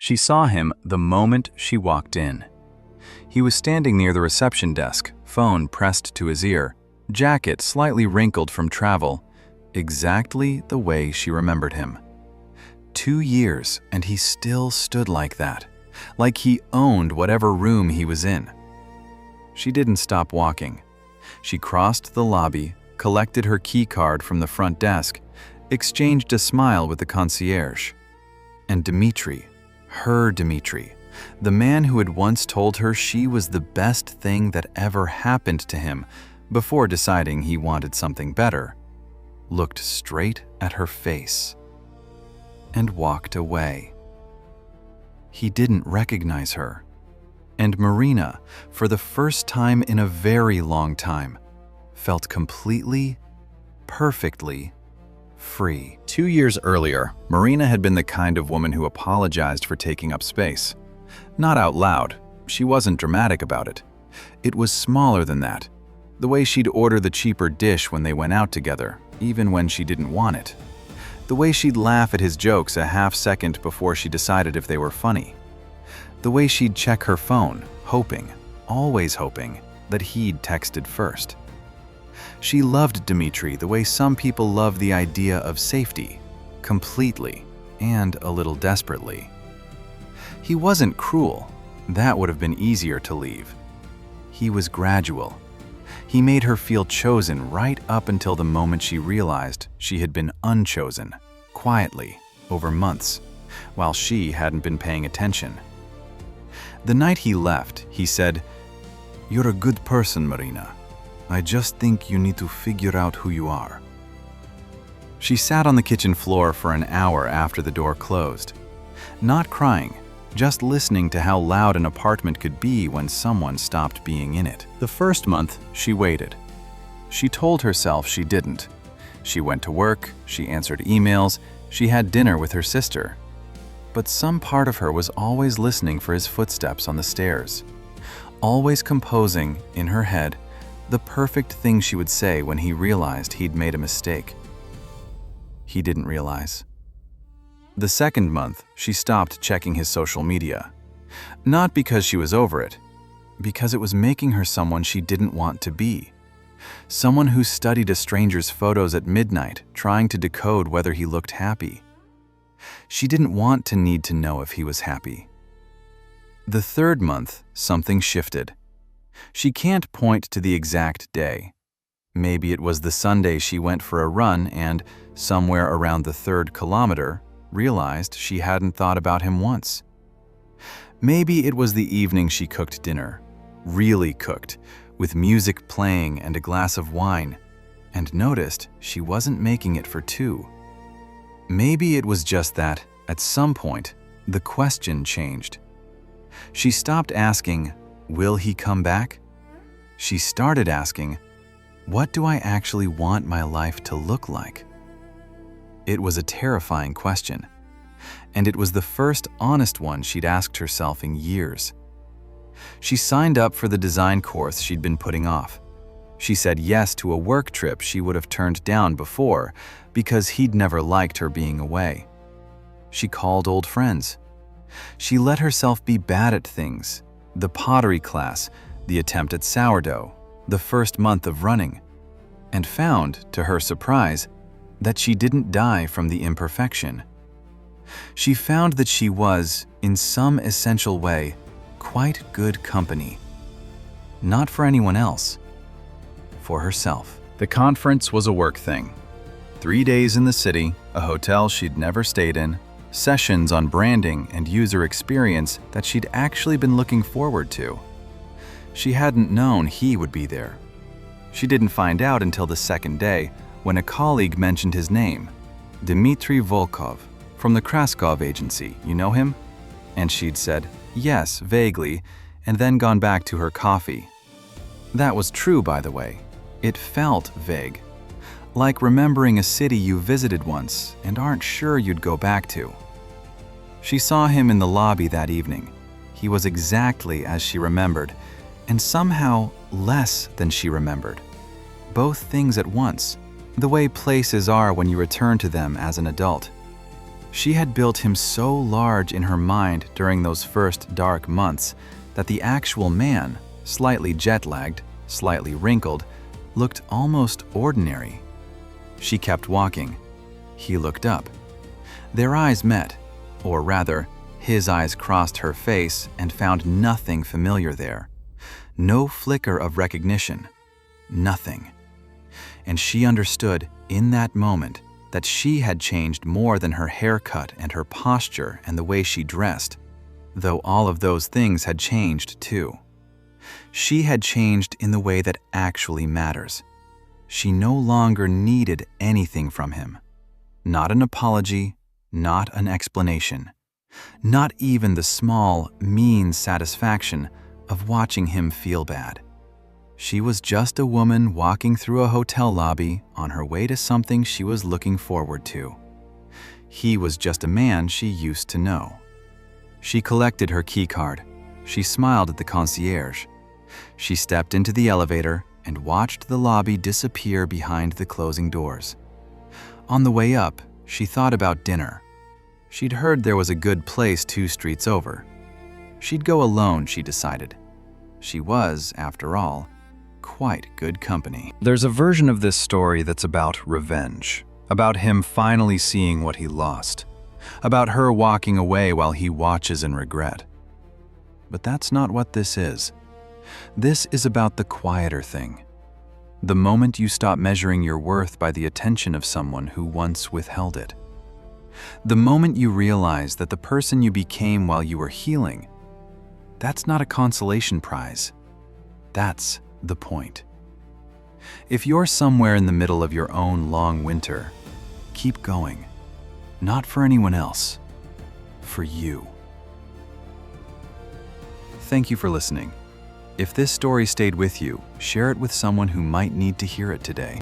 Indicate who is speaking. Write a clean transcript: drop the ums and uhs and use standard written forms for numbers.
Speaker 1: She saw him the moment she walked in. He was standing near the reception desk, phone pressed to his ear, jacket slightly wrinkled from travel, exactly the way she remembered him. 2 years, and he still stood like that, like he owned whatever room he was in. She didn't stop walking. She crossed the lobby, collected her key card from the front desk, exchanged a smile with the concierge. And Dmitri, her Dmitri, the man who had once told her she was the best thing that ever happened to him before deciding he wanted something better, looked straight at her face and walked away. He didn't recognize her. And Marina, for the first time in a very long time, felt completely, perfectly free. 2 years earlier, Marina had been the kind of woman who apologized for taking up space. Not out loud. She wasn't dramatic about it. It was smaller than that. The way she'd order the cheaper dish when they went out together, even when she didn't want it. The way she'd laugh at his jokes a half second before she decided if they were funny. The way she'd check her phone, hoping, always hoping, that he'd texted first. She loved Dmitri the way some people love the idea of safety, completely, and a little desperately. He wasn't cruel. That would have been easier to leave. He was gradual. He made her feel chosen right up until the moment she realized she had been unchosen, quietly, over months, while she hadn't been paying attention. The night he left, he said, "You're a good person, Marina. I just think you need to figure out who you are." She sat on the kitchen floor for an hour after the door closed. Not crying, just listening to how loud an apartment could be when someone stopped being in it. The first month, she waited. She told herself she didn't. She went to work, she answered emails, she had dinner with her sister. But some part of her was always listening for his footsteps on the stairs, always composing, in her head, the perfect thing she would say when he realized he'd made a mistake. He didn't realize. The second month, she stopped checking his social media. Not because she was over it, because it was making her someone she didn't want to be. Someone who studied a stranger's photos at midnight, trying to decode whether he looked happy. She didn't want to need to know if he was happy. The third month, something shifted. She can't point to the exact day. Maybe it was the Sunday she went for a run and, somewhere around the 3rd kilometer, realized she hadn't thought about him once. Maybe it was the evening she cooked dinner, really cooked, with music playing and a glass of wine, and noticed she wasn't making it for 2. Maybe it was just that, at some point, the question changed. She stopped asking, "Will he come back?" She started asking, "What do I actually want my life to look like?" It was a terrifying question, and it was the first honest one she'd asked herself in years. She signed up for the design course she'd been putting off. She said yes to a work trip she would have turned down before because he'd never liked her being away. She called old friends. She let herself be bad at things, the pottery class, the attempt at sourdough, the first month of running, and found, to her surprise, that she didn't die from the imperfection. She found that she was, in some essential way, quite good company. Not for anyone else, for herself. The conference was a work thing. 3 days in the city, a hotel she'd never stayed in, sessions on branding and user experience that she'd actually been looking forward to. She hadn't known he would be there. She didn't find out until the second day when a colleague mentioned his name, Dmitri Volkov, from the Kraskov agency. You know him? And she'd said, yes, vaguely, and then gone back to her coffee. That was true, by the way. It felt vague. Like remembering a city you visited once and aren't sure you'd go back to. She saw him in the lobby that evening. He was exactly as she remembered, and somehow less than she remembered. Both things at once, the way places are when you return to them as an adult. She had built him so large in her mind during those first dark months that the actual man, slightly jet-lagged, slightly wrinkled, looked almost ordinary. She kept walking. He looked up. Their eyes met, or rather, his eyes crossed her face and found nothing familiar there. No flicker of recognition. Nothing. And she understood in that moment that she had changed more than her haircut and her posture and the way she dressed, though all of those things had changed too. She had changed in the way that actually matters. She no longer needed anything from him. Not an apology, not an explanation, not even the small, mean satisfaction of watching him feel bad. She was just a woman walking through a hotel lobby on her way to something she was looking forward to. He was just a man she used to know. She collected her key card. She smiled at the concierge. She stepped into the elevator and watched the lobby disappear behind the closing doors. On the way up, she thought about dinner. She'd heard there was a good place 2 streets over. She'd go alone, she decided. She was, after all, quite good company. There's a version of this story that's about revenge, about him finally seeing what he lost, about her walking away while he watches in regret. But that's not what this is. This is about the quieter thing. The moment you stop measuring your worth by the attention of someone who once withheld it. The moment you realize that the person you became while you were healing, that's not a consolation prize. That's the point. If you're somewhere in the middle of your own long winter, keep going. Not for anyone else, for you. Thank you for listening. If this story stayed with you, share it with someone who might need to hear it today.